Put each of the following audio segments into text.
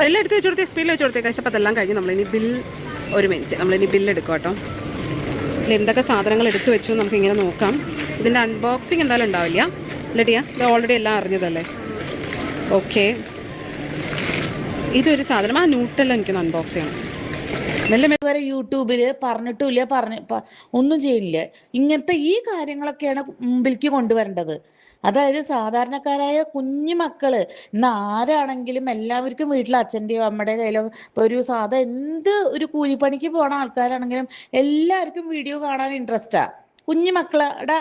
എല്ലാം എടുത്ത് വെച്ച് കൊടുത്തേ, സ്പീഡിൽ വെച്ച് കൊടുത്തേ കഴിച്ചപ്പോൾ അതെല്ലാം കഴിഞ്ഞ് നമ്മളിനി ഒരു മിനിറ്റ് നമ്മളിനി ബില്ലെടുക്കാം കേട്ടോ. ഇതിൽ എന്തൊക്കെ സാധനങ്ങൾ എടുത്തു വെച്ചു നമുക്കിങ്ങനെ നോക്കാം. ഇതിൻ്റെ അൺബോക്സിങ് എന്തായാലും ഉണ്ടാവില്ല ഇല്ലടിയാ, ഇത് ഓൾറെഡി എല്ലാം അറിഞ്ഞതല്ലേ. ഓക്കെ, ഇതൊരു സാധനം ആ ന്യൂട്ടെല്ലാം എനിക്കൊന്ന് അൺബോക്സ് ചെയ്യണം. വരെ യൂട്യൂബില് പറഞ്ഞിട്ടില്ല, ഒന്നും ചെയ്യില്ല. ഇങ്ങനത്തെ ഈ കാര്യങ്ങളൊക്കെയാണ് മുമ്പിലേക്ക് കൊണ്ടുവരേണ്ടത്. അതായത് സാധാരണക്കാരായ കുഞ്ഞു മക്കള് ഇന്ന് ആരാണെങ്കിലും എല്ലാവർക്കും വീട്ടിൽ അച്ഛൻ്റെയോ അമ്മയുടെ കയ്യിലോ ഇപ്പൊ ഒരു എന്ത് ഒരു കൂലിപ്പണിക്ക് പോണ ആൾക്കാരാണെങ്കിലും എല്ലാവർക്കും വീഡിയോ കാണാൻ ഇൻട്രസ്റ്റാ. കുഞ്ഞു മക്കളുടെ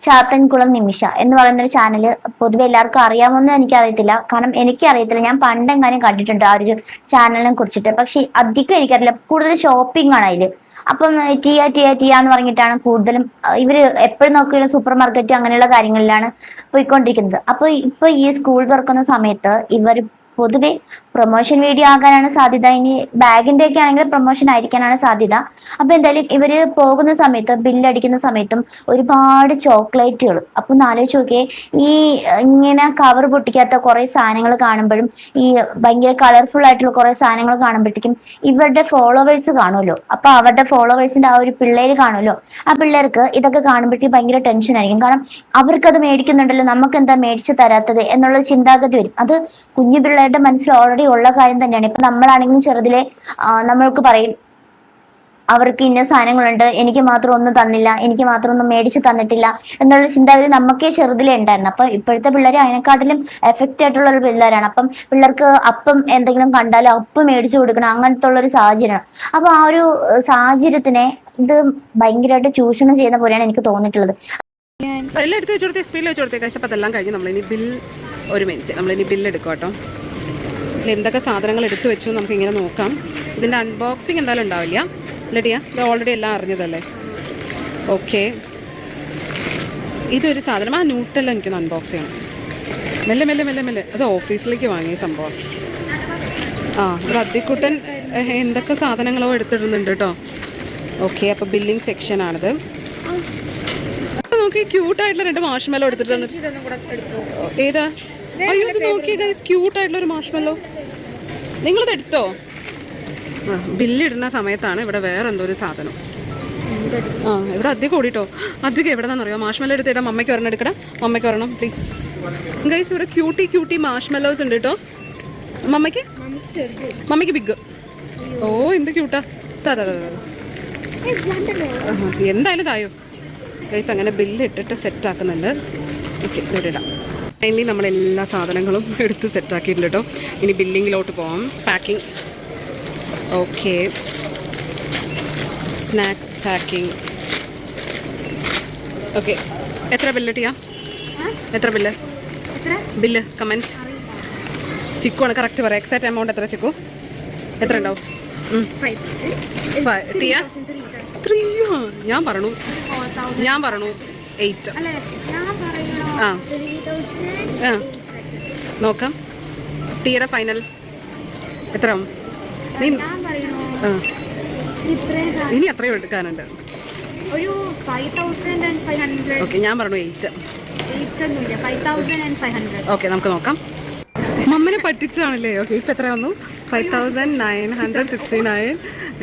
ചാത്തൻകുളം നിമിഷ എന്ന് പറയുന്ന ഒരു ചാനല് പൊതുവെ എല്ലാവർക്കും അറിയാമെന്ന് എനിക്കറിയത്തില്ല. കാരണം എനിക്കറിയത്തില്ല, ഞാൻ പണ്ടെങ്ങാനും കണ്ടിട്ടുണ്ട് ആ ഒരു ചാനലിനെ കുറിച്ചിട്ട്. പക്ഷെ അധികം എനിക്കറിയില്ല. കൂടുതൽ ഷോപ്പിംഗ് ആണ് അതില്. അപ്പം ടിയ എന്ന് പറഞ്ഞിട്ടാണ് കൂടുതലും ഇവര് എപ്പോഴും നോക്കിയാലും സൂപ്പർ മാർക്കറ്റ് അങ്ങനെയുള്ള കാര്യങ്ങളിലാണ് പോയിക്കൊണ്ടിരിക്കുന്നത്. അപ്പൊ ഇപ്പൊ ഈ സ്കൂൾ തുറക്കുന്ന സമയത്ത് ഇവർ പൊതുവെ പ്രൊമോഷൻ വീഡിയോ ആകാനാണ് സാധ്യത. ഇനി ബാഗിന്റെ ഒക്കെ ആണെങ്കിൽ പ്രൊമോഷൻ ആയിരിക്കാനാണ് സാധ്യത. അപ്പൊ എന്തായാലും ഇവര് പോകുന്ന സമയത്ത് ബില്ലടിക്കുന്ന സമയത്തും ഒരുപാട് ചോക്ലേറ്റുകൾ. അപ്പൊ ഒന്ന് ആലോചിച്ച് നോക്കിയേ, ഈ ഇങ്ങനെ കവർ പൊട്ടിക്കാത്ത കുറെ സാധനങ്ങൾ കാണുമ്പോഴും ഈ ഭയങ്കര കളർഫുൾ ആയിട്ടുള്ള കുറെ സാധനങ്ങൾ കാണുമ്പോഴത്തേക്കും ഇവരുടെ ഫോളോവേഴ്സ് കാണുമല്ലോ. അപ്പൊ അവരുടെ ഫോളോവേഴ്സിന്റെ ആ ഒരു പിള്ളേര് കാണുമല്ലോ. ആ പിള്ളേർക്ക് ഇതൊക്കെ കാണുമ്പോഴത്തേക്ക് ഭയങ്കര ടെൻഷൻ ആയിരിക്കും. കാരണം അവർക്കത് മേടിക്കുന്നുണ്ടല്ലോ, നമുക്ക് എന്താ മേടിച്ചു തരാത്തത് എന്നുള്ള ചിന്താഗതി വരും. അത് കുഞ്ഞു പിള്ളേരുടെ മനസ്സിൽ ഓൾറെഡി ഉള്ള കാര്യം തന്നെയാണ്. ഇപ്പൊ നമ്മളാണെങ്കിലും ചെറുതിലെ നമ്മൾക്ക് പറയും അവർക്ക് ഇന്ന സാധനങ്ങളുണ്ട്, എനിക്ക് മാത്രം ഒന്നും തന്നില്ല, എനിക്ക് മാത്രം ഒന്നും മേടിച്ച് തന്നിട്ടില്ല എന്നുള്ള ചിന്താഗതി നമുക്കേ ചെറുതിലേ ഉണ്ടായിരുന്നു. അപ്പൊ ഇപ്പോഴത്തെ പിള്ളേർ അതിനെക്കാട്ടിലും എഫക്റ്റ് ആയിട്ടുള്ള ഒരു പിള്ളേരാണ്. അപ്പം പിള്ളേർക്ക് അപ്പം എന്തെങ്കിലും കണ്ടാലും അപ്പം മേടിച്ചു കൊടുക്കണം, അങ്ങനത്തെ ഉള്ള ഒരു സാഹചര്യമാണ്. അപ്പൊ ആ ഒരു സാഹചര്യത്തിനെ ഇത് ഭയങ്കരമായിട്ട് ചൂഷണം ചെയ്യുന്ന പോലെയാണ് എനിക്ക് തോന്നിയിട്ടുള്ളത്. എല്ലാം എടുത്ത് വെച്ച് കൊടുത്തേ, സ്പീഡിൽ വെച്ച് കൊടുത്തേ കഴിച്ചപ്പോൾ അതെല്ലാം കഴിഞ്ഞ് നമ്മളിനി ഒരു മിനിറ്റ് നമ്മളിനി ബില്ലെടുക്കാം കേട്ടോ. ഇതിൽ എന്തൊക്കെ സാധനങ്ങൾ എടുത്തു വെച്ചു നമുക്കിങ്ങനെ നോക്കാം. ഇതിൻ്റെ അൺബോക്സിങ് എന്തായാലും ഉണ്ടാവില്ല ഇല്ലടിയാ, ഇത് ഓൾറെഡി എല്ലാം അറിഞ്ഞതല്ലേ. ഓക്കെ, ഇതൊരു സാധനം ആ ന്യൂട്ടെല്ലാം എനിക്കൊന്ന് അൺബോക്സ് ചെയ്യണം. മെല്ലെ അത് ഓഫീസിലേക്ക് വാങ്ങിയ സംഭവം. ഇവിടെ അദ്ദിക്കുട്ടൻ എന്തൊക്കെ സാധനങ്ങളോ എടുത്തിടുന്നുണ്ട് കേട്ടോ. ഓക്കെ, അപ്പോൾ ബില്ലിംഗ് സെക്ഷനാണിത്. നോക്കി ക്യൂട്ടായിട്ടുള്ള 2 മാഷ്മെല്ലോ എടുത്തിട്ട് ഏതാ? അയ്യോ, ഇത് നോക്കിയേ ഗൈസ്, ക്യൂട്ടായിട്ടുള്ള ഒരു മാഷ്മെല്ലോ. നിങ്ങളത് എടുത്തോ? ബില്ലിടുന്ന സമയത്താണ് ഇവിടെ വേറെ എന്തോ ഒരു സാധനം. ഇവിടെ അധികം ഓടിട്ടോ. അധികം എവിടെ നിന്നറിയോ? മാഷ്മെല്ലോ എടുത്തിടാം. മമ്മയ്ക്ക് ഒരെണ്ണം എടുക്കണം, മമ്മയ്ക്ക് ഒരെണ്ണം പ്ലീസ്. ഗൈസ് ഇവിടെ ക്യൂട്ടി മാഷ്മെല്ലോസ് ഉണ്ട് കേട്ടോ. മമ്മയ്ക്ക് ബിഗ്. ഓ എന്ത് ക്യൂട്ടാ. എന്തായാലും തായോ ഗൈസ്. അങ്ങനെ ബില്ല് ഇട്ടിട്ട് സെറ്റാക്കുന്നുണ്ട്. ഓക്കെ, ഇടാം. ഫൈനലി നമ്മളെല്ലാ സാധനങ്ങളും എടുത്ത് സെറ്റാക്കിയിട്ടുണ്ട് കേട്ടോ. ഇനി ബില്ലിങ്ങിലോട്ട് പോകാം. Packing. Okay, snacks packing. Okay, എത്ര ബില്ല് ചെയ്യാം? എത്ര ബില്ല് കമൻറ്റ്. ചിക്കു ആണ് കറക്റ്റ് പറയാം. എക്സാക്റ്റ് എമൗണ്ട് എത്ര ചിക്കു? എത്ര ഉണ്ടാവും? 3 ഞാൻ പറഞ്ഞു 8. നോക്കാം. ടീയുടെ ഫൈനൽ എത്ര? ഇനി എത്രയോ എടുക്കാനുണ്ട്? ഓക്കെ, ഞാൻ പറഞ്ഞു 8. ഓക്കെ, നമുക്ക് നോക്കാം. മമ്മനെ പറ്റിച്ചതാണല്ലേ. ഓക്കെ, ഇപ്പം എത്ര വന്നു? 5969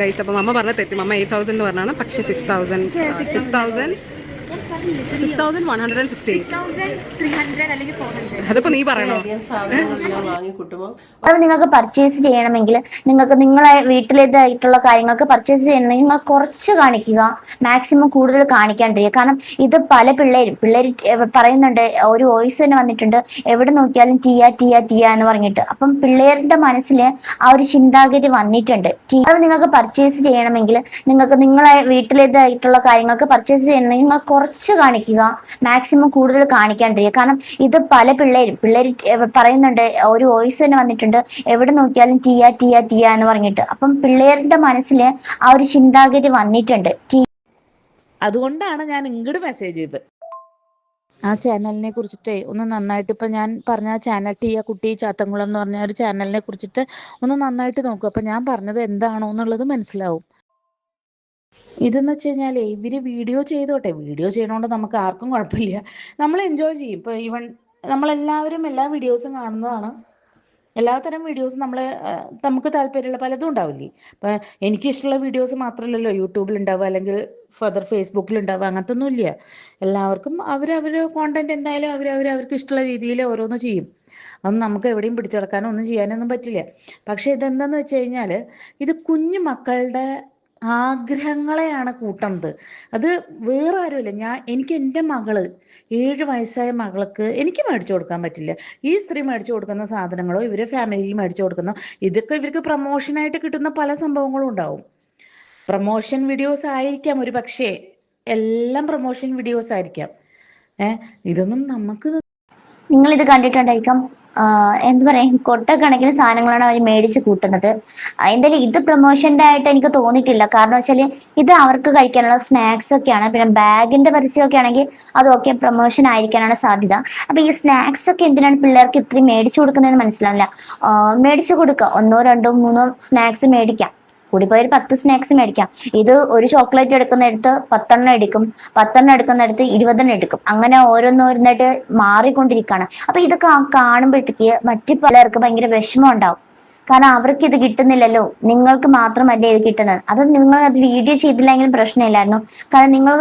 ഗൈസ്. അപ്പം മമ്മ പറഞ്ഞ തെറ്റി. മമ്മ 8000 എന്ന് പറഞ്ഞാണ്, പക്ഷേ 6168. അതിപ്പോ നീ പറയണോ? അത് നിങ്ങൾക്ക് പർച്ചേസ് ചെയ്യണമെങ്കിൽ നിങ്ങൾക്ക് നിങ്ങളെ വീട്ടിലേതായിട്ടുള്ള കാര്യങ്ങൾക്ക് പർച്ചേസ് ചെയ്യണമെങ്കിൽ നിങ്ങൾ കുറച്ച് കാണിക്കുക, മാക്സിമം കൂടുതൽ കാണിക്കാണ്ടിരിക്കുക. കാരണം ഇത് പല പിള്ളേർ പറയുന്നുണ്ട്, ഒരു വോയിസ് തന്നെ വന്നിട്ടുണ്ട്, എവിടെ നോക്കിയാലും ടിയ എന്ന് പറഞ്ഞിട്ട്. അപ്പം പിള്ളേരുടെ മനസ്സിൽ ആ ഒരു ചിന്താഗതി വന്നിട്ടുണ്ട്. അത് നിങ്ങൾക്ക് പർച്ചേസ് ചെയ്യണമെങ്കിൽ നിങ്ങൾക്ക് നിങ്ങളെ വീട്ടിലേതായിട്ടുള്ള കാര്യങ്ങൾക്ക് പർച്ചേസ് ചെയ്യണമെങ്കിൽ നിങ്ങൾ കുറച്ച് കാണിക്കുക, മാക്സിമം കൂടുതൽ കാണിക്കാണ്ടിരിക്കുക. കാരണം ഇത് പല പിള്ളേർ പറയുന്നുണ്ട്, ഒരു വോയിസ് തന്നെ വന്നിട്ടുണ്ട്, എവിടെ നോക്കിയാലും ടിയ എന്ന് പറഞ്ഞിട്ട്. അപ്പം പിള്ളേരുടെ മനസ്സിൽ ആ ഒരു ചിന്താഗതി വന്നിട്ടുണ്ട്. അതുകൊണ്ടാണ് ഞാൻ ഇങ്ങോട്ട് മെസ്സേജ് ചെയ്തത്. ആ ചാനലിനെ കുറിച്ചിട്ട് ഒന്ന് നന്നായിട്ട്, ഇപ്പം ഞാൻ പറഞ്ഞ ചാനൽ ടിയ കുട്ടി ചാത്തൻകുളം എന്ന് പറഞ്ഞ ഒരു ചാനലിനെ കുറിച്ചിട്ട് ഒന്ന് നന്നായിട്ട് നോക്കും. അപ്പം ഞാൻ പറഞ്ഞത് എന്താണോ എന്നുള്ളത് മനസ്സിലാവും. ഇതെന്ന് വെച്ച് കഴിഞ്ഞാൽ ഇവര് വീഡിയോ ചെയ്തോട്ടെ, വീഡിയോ ചെയ്യണോണ്ട് നമുക്ക് ആർക്കും കുഴപ്പമില്ല, നമ്മൾ എൻജോയ് ചെയ്യും. ഇപ്പൊ ഈവൻ നമ്മളെല്ലാവരും എല്ലാ വീഡിയോസും കാണുന്നതാണ്. എല്ലാത്തരം വീഡിയോസും നമുക്ക് താല്പര്യമുള്ള പലതും ഉണ്ടാവില്ലേ. ഇപ്പം എനിക്കിഷ്ടമുള്ള വീഡിയോസ് മാത്രമല്ലല്ലോ യൂട്യൂബിൽ ഉണ്ടാവുക, അല്ലെങ്കിൽ ഫർദർ ഫേസ്ബുക്കിൽ ഉണ്ടാവുക, അങ്ങനത്തെ ഒന്നും ഇല്ല. എല്ലാവർക്കും അവരവരുടെ കോണ്ടന്റ് എന്തായാലും അവർക്ക് ഇഷ്ടമുള്ള രീതിയിൽ ഓരോന്ന് ചെയ്യും. അതൊന്നും നമുക്ക് എവിടെയും പിടിച്ചെടുക്കാനോ ഒന്നും ചെയ്യാനൊന്നും പറ്റില്ല. പക്ഷെ ഇതെന്താന്ന് വെച്ച് കഴിഞ്ഞാൽ ഇത് കുഞ്ഞു മക്കളുടെ ആഗ്രഹങ്ങളെയാണ് കൂട്ടുന്നത്. അത് വേറെ ആരുമില്ല. എനിക്ക് എൻ്റെ മകള് 7 വയസ്സായ മകൾക്ക് എനിക്ക് മേടിച്ചു കൊടുക്കാൻ പറ്റില്ല. ഈ സ്ത്രീ മേടിച്ചു കൊടുക്കുന്ന സാധനങ്ങളോ ഇവരെ ഫാമിലിയിൽ മേടിച്ചു കൊടുക്കുന്നോ ഇതൊക്കെ ഇവർക്ക് പ്രൊമോഷനായിട്ട് കിട്ടുന്ന പല സംഭവങ്ങളും ഉണ്ടാവും. പ്രൊമോഷൻ വീഡിയോസ് ആയിരിക്കാം ഒരു പക്ഷേ, എല്ലാം പ്രൊമോഷൻ വീഡിയോസ് ആയിരിക്കാം. ഇതൊന്നും നമുക്ക് നിങ്ങൾ ഇത് കണ്ടിട്ടുണ്ടായിരിക്കാം. എന്താ പറയാ, കൊട്ടക്കണക്കിന് സാധനങ്ങളാണ് അവർ മേടിച്ച് കൂട്ടുന്നത്. എന്തായാലും ഇത് പ്രൊമോഷന്റെ ആയിട്ട് എനിക്ക് തോന്നിയിട്ടില്ല. കാരണം വെച്ചാല് ഇത് അവർക്ക് കഴിക്കാനുള്ള സ്നാക്സ് ഒക്കെയാണ്. പിന്നെ ബാഗിന്റെ പരസ്യമൊക്കെ ആണെങ്കിൽ അതൊക്കെ പ്രൊമോഷൻ ആയിരിക്കാനാണ് സാധ്യത. അപ്പൊ ഈ സ്നാക്സ് ഒക്കെ എന്തിനാണ് പിള്ളേർക്ക് ഇത്രയും മേടിച്ചു കൊടുക്കുന്നതെന്ന് മനസ്സിലാവില്ല. മേടിച്ചു കൊടുക്കുക, 1, 2, 3 സ്നാക്സ് മേടിക്കാം, കൂടിപ്പോയി ഒരു 10 സ്നാക്സ് മേടിക്കാം. ഇത് ഒരു ചോക്ലേറ്റ് എടുക്കുന്നിടത്ത് 10 എടുക്കും, 10 എടുക്കുന്നിടത്ത് 20 എടുക്കും. അങ്ങനെ ഓരോന്നോരോന്നായിട്ട് മാറിക്കൊണ്ടിരിക്കുകയാണ്. അപ്പൊ ഇതൊക്കെ കാണുമ്പോഴത്തേക്ക് മറ്റു പലർക്ക് ഭയങ്കര വിഷമം ഉണ്ടാവും. കാരണം അവർക്ക് ഇത് കിട്ടുന്നില്ലല്ലോ, നിങ്ങൾക്ക് മാത്രമല്ലേ ഇത് കിട്ടുന്നത്. അത് നിങ്ങൾ അത് വീഡിയോ ചെയ്തില്ലെങ്കിലും പ്രശ്നമില്ലായിരുന്നു. കാരണം നിങ്ങൾ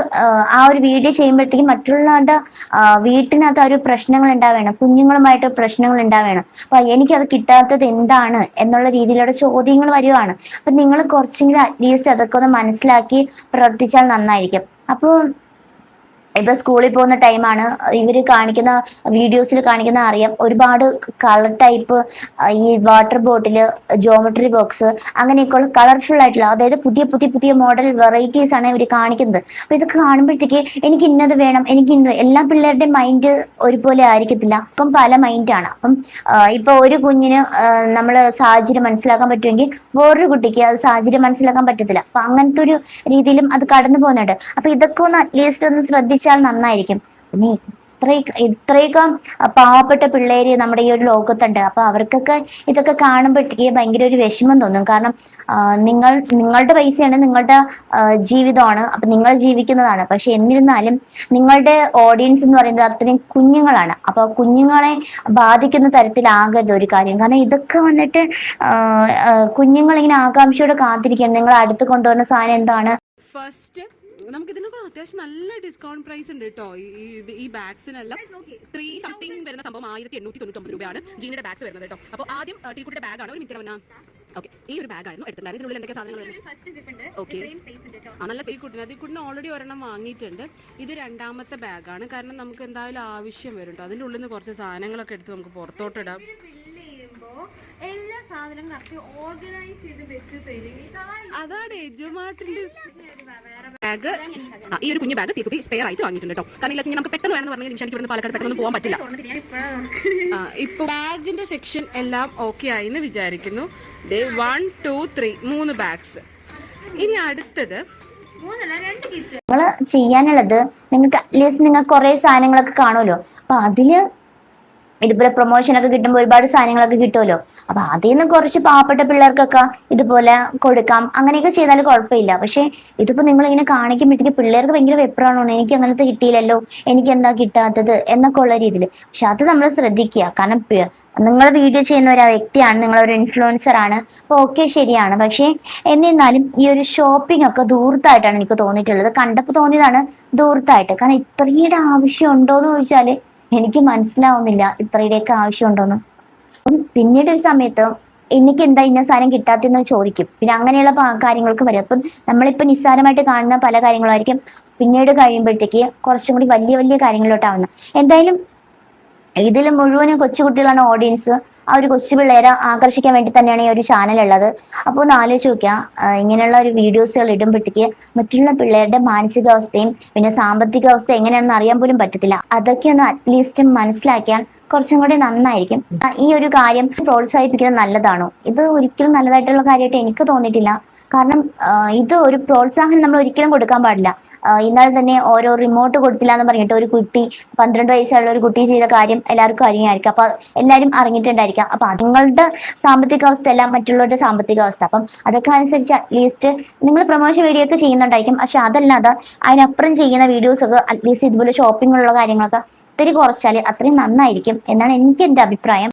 ആ ഒരു വീഡിയോ ചെയ്യുമ്പോഴത്തേക്കും മറ്റുള്ളവരുടെ വീട്ടിനകത്ത് ആ ഒരു പ്രശ്നങ്ങൾ ഉണ്ടാവേണം, കുഞ്ഞുങ്ങളുമായിട്ട് പ്രശ്നങ്ങൾ ഉണ്ടാവേണം. അപ്പൊ എനിക്കത് കിട്ടാത്തത് എന്താണ് എന്നുള്ള രീതിയിലുള്ള ചോദ്യങ്ങൾ വരുവാണ്. അപ്പൊ നിങ്ങൾ കുറച്ചെങ്കിലും അറ്റ്ലീസ്റ്റ് അതൊക്കെ ഒന്ന് മനസ്സിലാക്കി പ്രവർത്തിച്ചാൽ നന്നായിരിക്കും. അപ്പോൾ ഇപ്പൊ സ്കൂളിൽ പോകുന്ന ടൈമാണ്, ഇവര് കാണിക്കുന്ന വീഡിയോസിൽ കാണിക്കുന്ന അറിയാം, ഒരുപാട് കളർ ടൈപ്പ് ഈ വാട്ടർ ബോട്ടില്, ജോമെട്രി ബോക്സ്, അങ്ങനെയൊക്കെയുള്ള കളർഫുൾ ആയിട്ടുള്ള, അതായത് പുതിയ മോഡൽ വെറൈറ്റീസ് ആണ് ഇവർ കാണിക്കുന്നത്. അപ്പൊ ഇതൊക്കെ കാണുമ്പോഴത്തേക്ക് എനിക്ക് ഇന്നത് വേണം, എനിക്ക് ഇന്നത്, എല്ലാ പിള്ളേരുടെയും മൈൻഡ് ഒരുപോലെ ആയിരിക്കത്തില്ല. അപ്പം പല മൈൻഡാണ്. അപ്പം ഇപ്പൊ ഒരു കുഞ്ഞിന് നമ്മൾ സാഹചര്യം മനസ്സിലാക്കാൻ പറ്റുമെങ്കിൽ വേറൊരു കുട്ടിക്ക് അത് സാഹചര്യം മനസ്സിലാക്കാൻ പറ്റത്തില്ല. അപ്പൊ അങ്ങനത്തെ ഒരു രീതിയിലും അത് കടന്നു പോകുന്നുണ്ട്. അപ്പൊ ഇതൊക്കെ ഒന്ന് അറ്റ്ലീസ്റ്റ് ഒന്ന് ശ്രദ്ധിച്ചാൽ നന്നായിരിക്കും. പിന്നെ ഇത്രയൊക്കെ പാവപ്പെട്ട പിള്ളേര് നമ്മുടെ ഈ ഒരു ലോകത്തുണ്ട്. അപ്പൊ അവർക്കൊക്കെ ഇതൊക്കെ കാണുമ്പോഴത്തേക്ക് ഭയങ്കര ഒരു വിഷമം തോന്നും. കാരണം നിങ്ങളുടെ പൈസയാണ്, നിങ്ങളുടെ ജീവിതമാണ്, അപ്പൊ നിങ്ങൾ ജീവിക്കുന്നതാണ്. പക്ഷെ എന്നിരുന്നാലും നിങ്ങളുടെ ഓഡിയൻസ് എന്ന് പറയുന്നത് അത്രയും കുഞ്ഞുങ്ങളാണ്. അപ്പൊ കുഞ്ഞുങ്ങളെ ബാധിക്കുന്ന തരത്തിലാകരുത് ഒരു കാര്യം. കാരണം ഇതൊക്കെ വന്നിട്ട് കുഞ്ഞുങ്ങൾ ഇങ്ങനെ ആകാംക്ഷയോടെ കാത്തിരിക്കുകയാണ് നിങ്ങൾ അടുത്ത് കൊണ്ടുവരുന്ന സാധനം എന്താണ്. ഫസ്റ്റ് നമുക്ക് ഇതിനൊക്കെ അത്യാവശ്യം നല്ല ഡിസ്കൗണ്ട് പ്രൈസ് ഉണ്ട് കേട്ടോ. ഈ ബാഗ്സിനെല്ലാം 3 സംതിങ് വരുന്ന സംഭവം 1899 രൂപയാണ് ജീനിയുടെ ബാഗ്സ് വരുന്നത് കേട്ടോ. അപ്പോൾ ആദ്യം ടീക്കുട്ടിയുടെ ബാഗാണ്. ഒരു മിനിറ്റ് വന്നാ ഓക്കെ, ഈ ഒരു ബാഗായിരുന്നു എടുത്തിട്ടുണ്ടായിരുന്നു. ഇതിനുള്ളിൽ എന്തൊക്കെ സാധനങ്ങൾ? ഓക്കെ, നല്ല കുട്ടിന് ഓൾറെഡി ഒരെണ്ണം വാങ്ങിയിട്ടുണ്ട്. ഇത് 2ാമത്തെ ബാഗാണ്. കാരണം നമുക്ക് എന്തായാലും ആവശ്യം വരും കേട്ടോ. അതിൻ്റെ ഉള്ളിൽ നിന്ന് കുറച്ച് സാധനങ്ങളൊക്കെ എടുത്ത് നമുക്ക് പുറത്തോട്ടിടാം. എല്ലാ സാധനങ്ങളും ഓർഗനൈസ് ചെയ്ത് വെച്ച് തരും. അതാണ് എജുമാർട്ടിന്റെ ബാഗ്. ഈ ഒരു കുഞ്ഞു ബാഗ് ടീക്കുട്ടി സ്പെയർ ആയിട്ട് വാങ്ങിയിട്ടുണ്ട് കേട്ടോ. കാരണം ഇല്ല നമുക്ക് പെട്ടെന്ന് വേണമെന്ന് പറഞ്ഞ നിമിഷം ഇവിടെ പാലക്കാട് പെട്ടെന്ന് പോകാൻ പറ്റില്ല. ഇപ്പൊ ബാഗിന്റെ സെക്ഷൻ എല്ലാം ഓക്കെ ആയി എന്ന് വിചാരിക്കുന്നു. 1, 2, 3 3 ബാഗ്സ്. ഇനി അടുത്തത് നിങ്ങൾ ചെയ്യാനുള്ളത്, നിങ്ങൾക്ക് അറ്റ്ലീസ്റ്റ് നിങ്ങൾ കുറെ സാധനങ്ങളൊക്കെ കാണുമല്ലോ. അപ്പൊ അതില് ഇതുപോലെ പ്രൊമോഷനൊക്കെ കിട്ടുമ്പോൾ ഒരുപാട് സാധനങ്ങളൊക്കെ കിട്ടുമല്ലോ. അപ്പൊ അതിൽ നിന്ന് കുറച്ച് പാവപ്പെട്ട പിള്ളേർക്കൊക്കെ ഇതുപോലെ കൊടുക്കാം. അങ്ങനെയൊക്കെ ചെയ്താൽ കുഴപ്പമില്ല. പക്ഷെ ഇതിപ്പോ നിങ്ങൾ ഇങ്ങനെ കാണിക്കുമ്പോഴത്തേക്ക് പിള്ളേർക്ക് ഭയങ്കര വെപ്രാണോ, എനിക്ക് അങ്ങനത്തെ കിട്ടിയില്ലല്ലോ, എനിക്ക് എന്താ കിട്ടാത്തത് എന്നൊക്കെ ഉള്ള രീതിയിൽ. പക്ഷെ അത് നമ്മൾ ശ്രദ്ധിക്കുക. കാരണം നിങ്ങൾ വീഡിയോ ചെയ്യുന്ന ഒരു വ്യക്തിയാണ്, നിങ്ങളൊരു ഇൻഫ്ലുവൻസർ ആണ്. അപ്പൊ ഓക്കെ, ശരിയാണ്. പക്ഷെ എന്നിരുന്നാലും ഈ ഒരു ഷോപ്പിംഗ് ഒക്കെ ദൂരത്തായിട്ടാണ് എനിക്ക് തോന്നിയിട്ടുള്ളത്. കണ്ടപ്പോൾ തോന്നിയതാണ് ദൂരത്തായിട്ട്. കാരണം ഇത്രയുടെ ആവശ്യം ഉണ്ടോന്ന് ചോദിച്ചാല് എനിക്ക് മനസ്സിലാവുന്നില്ല ഇത്രയുടെയൊക്കെ ആവശ്യമുണ്ടോന്ന്. അപ്പം പിന്നീട് ഒരു സമയത്ത് എനിക്ക് എന്താ ഇന്ന സാധനം കിട്ടാത്തെന്ന് ചോദിക്കും. പിന്നെ അങ്ങനെയുള്ള കാര്യങ്ങൾക്ക് വരും. അപ്പം നമ്മളിപ്പോൾ നിസ്സാരമായിട്ട് കാണുന്ന പല കാര്യങ്ങളായിരിക്കും പിന്നീട് കഴിയുമ്പോഴത്തേക്ക് കുറച്ചും കൂടി വലിയ കാര്യങ്ങളിലോട്ടാവുന്നത്. എന്തായാലും ഇതിൽ മുഴുവനും കൊച്ചുകുട്ടികളാണ് ഓഡിയൻസ്. ആ ഒരു കൊച്ചു പിള്ളേരെ ആകർഷിക്കാൻ വേണ്ടി തന്നെയാണ് ഈ ഒരു ചാനൽ ഉള്ളത്. അപ്പോൾ ഒന്ന് ആലോചിച്ച് നോക്കാം, ഇങ്ങനെയുള്ള ഒരു വീഡിയോസുകൾ ഇടുമ്പോഴത്തേക്ക് മറ്റുള്ള പിള്ളേരുടെ മാനസികാവസ്ഥയും പിന്നെ സാമ്പത്തിക അവസ്ഥ എങ്ങനെയാണെന്ന് അറിയാൻ പോലും പറ്റത്തില്ല. അതൊക്കെ ഒന്ന് അറ്റ്ലീസ്റ്റ് മനസ്സിലാക്കിയാൽ കുറച്ചും കൂടി നന്നായിരിക്കും. ഈ ഒരു കാര്യം പ്രോത്സാഹിപ്പിക്കുന്നത് നല്ലതാണോ? ഇത് ഒരിക്കലും നല്ലതായിട്ടുള്ള കാര്യമായിട്ട് എനിക്ക് തോന്നിയിട്ടില്ല. കാരണം ഇത് ഒരു പ്രോത്സാഹനം നമ്മൾ ഒരിക്കലും കൊടുക്കാൻ പാടില്ല. ഇന്നലെ തന്നെ ഓരോ റിമോട്ട് കൊടുത്തില്ല എന്ന് പറഞ്ഞിട്ട് ഒരു കുട്ടി, 12 വയസ്സുള്ള ഒരു കുട്ടി ചെയ്ത കാര്യം എല്ലാവർക്കും അറിയാമായിരിക്കും. അപ്പൊ എല്ലാവരും അറിഞ്ഞിട്ടുണ്ടായിരിക്കാം. അപ്പൊ അതുങ്ങളുടെ സാമ്പത്തിക അവസ്ഥ അല്ല മറ്റുള്ളവരുടെ സാമ്പത്തിക അവസ്ഥ. അപ്പം അതൊക്കെ അനുസരിച്ച് അറ്റ്ലീസ്റ്റ് നിങ്ങൾ പ്രൊമോഷൻ വീഡിയോ ഒക്കെ ചെയ്യുന്നുണ്ടായിരിക്കും. പക്ഷെ അതല്ലാതെ അതിനപ്പുറം ചെയ്യുന്ന വീഡിയോസ് ഒക്കെ അറ്റ്ലീസ്റ്റ് ഇതുപോലെ ഷോപ്പിംഗ് ഉള്ള കാര്യങ്ങളൊക്കെ ഇത്തിരി കുറച്ചാൽ അത്രയും നന്നായിരിക്കും എന്നാണ് എൻ്റെ അഭിപ്രായം.